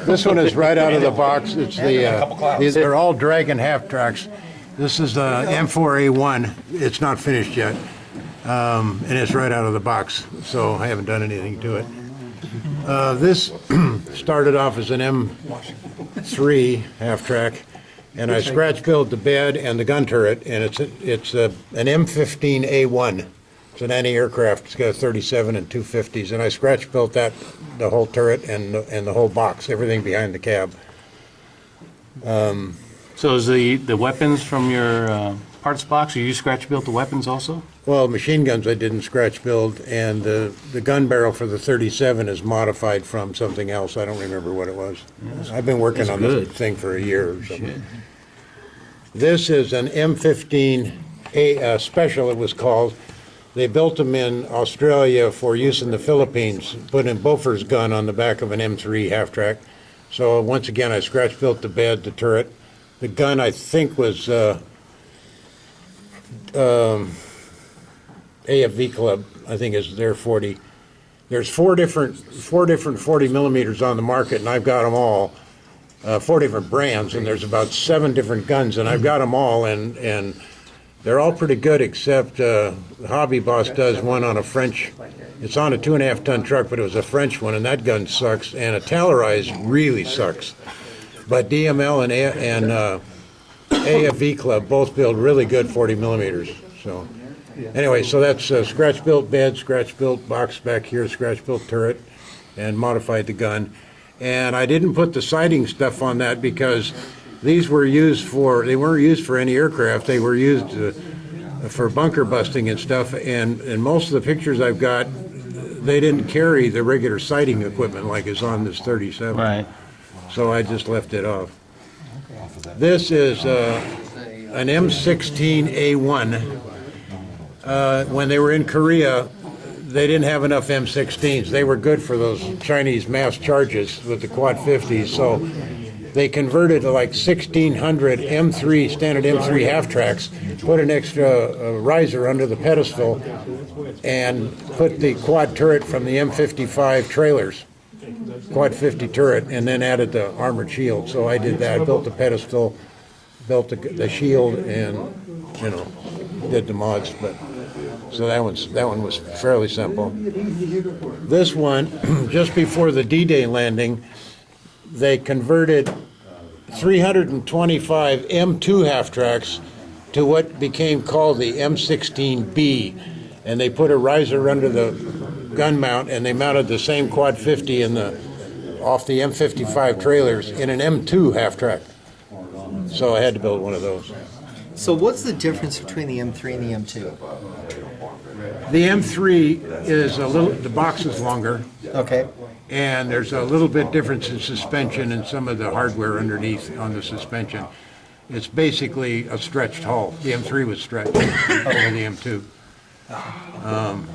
This one is right out of the box. It's these are all Dragon half tracks. This is the M4A1. It's not finished yet, and it's right out of the box. So I haven't done anything to it. This started off as an M-3 half track, and I scratch built the bed and the gun turret, and it's an M15A1. It's an anti-aircraft. It's got a 37 and 250s, and I scratch built that, the whole turret and the whole box, everything behind the cab. So is the weapons from your parts box, or you scratch built the weapons also? Well, machine guns I didn't scratch build, and the gun barrel for the 37 is modified from something else. I don't remember what it was. I've been working on this thing for a year or something. Shit. This is an M15A Special, it was called. They built them in Australia for use in the Philippines, put in Bofors gun on the back of an M3 half-track. So once again, I scratch-built the bed, the turret. The gun, I think, was AFV Club, I think is their 40. There's four different 40 millimeters on the market, and I've got them all. 4 different brands, and there's about 7 different guns, and I've got them all, and they're all pretty good, except Hobby Boss does one on a French, it's on a 2.5-ton truck, but it was a French one, and that gun sucks, and a Tellurize really sucks. But DML and AFV Club both build really good 40 millimeters. So anyway, so that's scratch-built bed, scratch-built box back here, scratch-built turret, and modified the gun. And I didn't put the sighting stuff on that because these were used for, they weren't used for any aircraft. They were used for bunker busting and stuff. And most of the pictures I've got, they didn't carry the regular sighting equipment like is on this 37. Right. So I just left it off. This is an M16A1. When they were in Korea, they didn't have enough M16s. They were good for those Chinese mass charges with the quad 50s. So they converted to like 1,600 M3, standard M3 half tracks, put an extra riser under the pedestal, and put the quad turret from the M55 trailers, quad 50 turret, and then added the armored shield. So I did that. I built the pedestal, built the shield, and did the mods. But so that one was fairly simple. This one, just before the D-Day landing, they converted 325 M2 half tracks to what became called the M16B, and they put a riser under the gun mount, and they mounted the same quad 50 off the M55 trailers in an M2 half track. So I had to build one of those. So what's the difference between the M3 and the M2? The M3 is the box is longer. Okay. And there's a little bit difference in suspension and some of the hardware underneath on the suspension. It's basically a stretched hull. The M3 was stretched over the M2.